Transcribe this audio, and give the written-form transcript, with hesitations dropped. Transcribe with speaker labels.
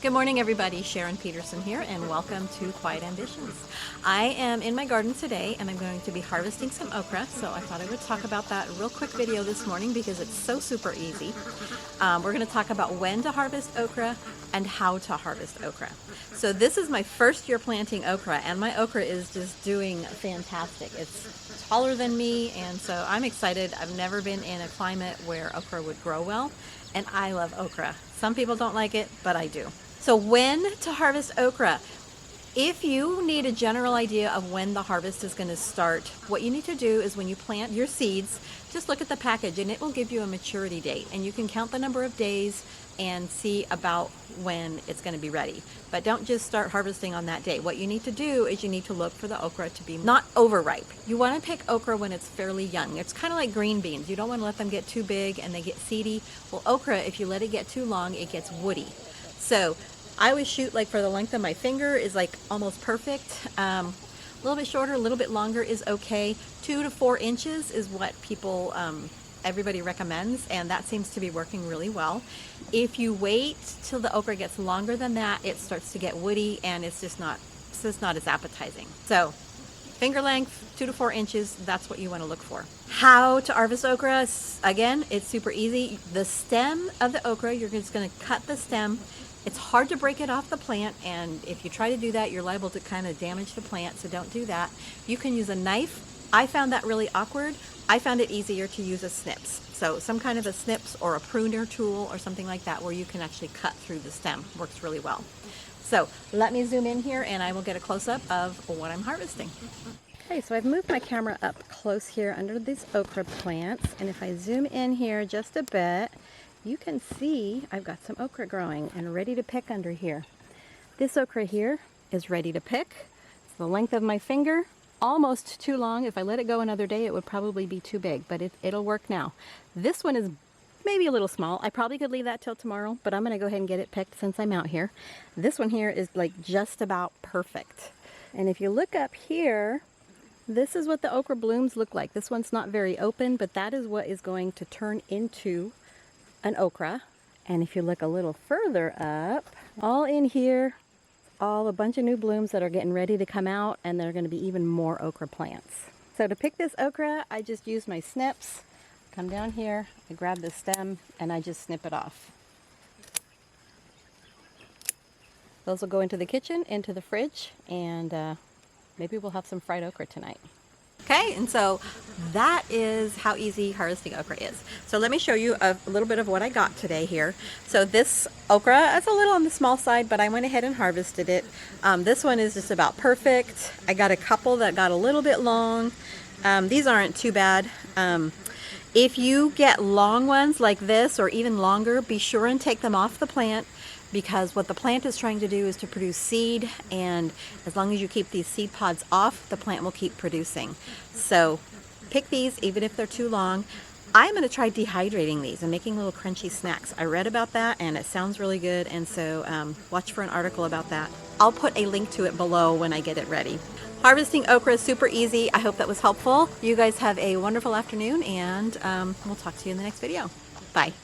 Speaker 1: Good morning, everybody. Sharon Peterson here, and welcome to Quiet Ambitions. I am in my garden today, and I'm going to be harvesting some okra, so I thought I would talk about that real quick video this morning because it's so super easy. We're going to talk about when to harvest okra and how to harvest okra. So this is my first year planting okra, and my okra is just doing fantastic. It's taller than me, and so I'm excited. I've never been in a climate where okra would grow well, and I love okra. Some people don't like it, but I do. So when to harvest okra? If you need a general idea of when the harvest is going to start, what you need to do is when you plant your seeds, just look at the package and it will give you a maturity date, and you can count the number of days and see about when it's going to be ready. But don't just start harvesting on that day. What you need to do is you need to look for the okra to be not overripe. You want to pick okra when it's fairly young. It's kind of like green beans. You don't want to let them get too big and they get seedy. Well, okra, if you let it get too long, it gets woody. So I always shoot like for the length of my finger is like almost perfect. A little bit shorter, a little bit longer is okay. 2 to 4 inches is what people, everybody recommends, and that seems to be working really well. If you wait till the okra gets longer than that, it starts to get woody and it's just not as appetizing. So finger length, 2 to 4 inches, that's what you want to look for. How to harvest okra? Again, it's super easy. The stem of the okra, you're just going to cut the stem. It's hard to break it off the plant, and if you try to do that, you're liable to kind of damage the plant, so don't do that. You can use a knife. I found that really awkward. I found it easier to use a snips. So some kind of a snips or a pruner tool or something like that where you can actually cut through the stem. Works really well. So let me zoom in here and I will get a close-up of what I'm harvesting. Okay, so I've moved my camera up close here under these okra plants, and if I zoom in here just a bit, you can see I've got some okra growing and ready to pick under here. This okra here is ready to pick. It's the length of my finger, almost too long. If I let it go another day, it would probably be too big, but it'll work now. This one is maybe a little small. I probably could leave that till tomorrow, but I'm going to go ahead and get it picked since I'm out here. This one here is like just about perfect. And if you look up here, this is what the okra blooms look like. This one's not very open, but that is what is going to turn into an okra. And if you look a little further up, all in here, all a bunch of new blooms that are getting ready to come out, and there are going to be even more okra plants. So to pick this okra, I just use my snips. Come down here, I grab the stem, and I just snip it off. Those will go into the kitchen, into the fridge, and maybe we'll have some fried okra tonight. Okay, and so that is how easy harvesting okra is. So let me show you a little bit of what I got today here. So this okra is a little on the small side, but I went ahead and harvested it. This one is just about perfect. I got a couple that got a little bit long. These aren't too bad. If you get long ones like this or even longer, be sure and take them off the plant, because what the plant is trying to do is to produce seed, and as long as you keep these seed pods off, the plant will keep producing. So pick these even if they're too long. I'm going to try dehydrating these and making little crunchy snacks. I read about that and it sounds really good, and so watch for an article about that. I'll put a link to it below when I get it ready. Harvesting okra is super easy. I hope that was helpful. You guys have a wonderful afternoon, and we'll talk to you in the next video. Bye.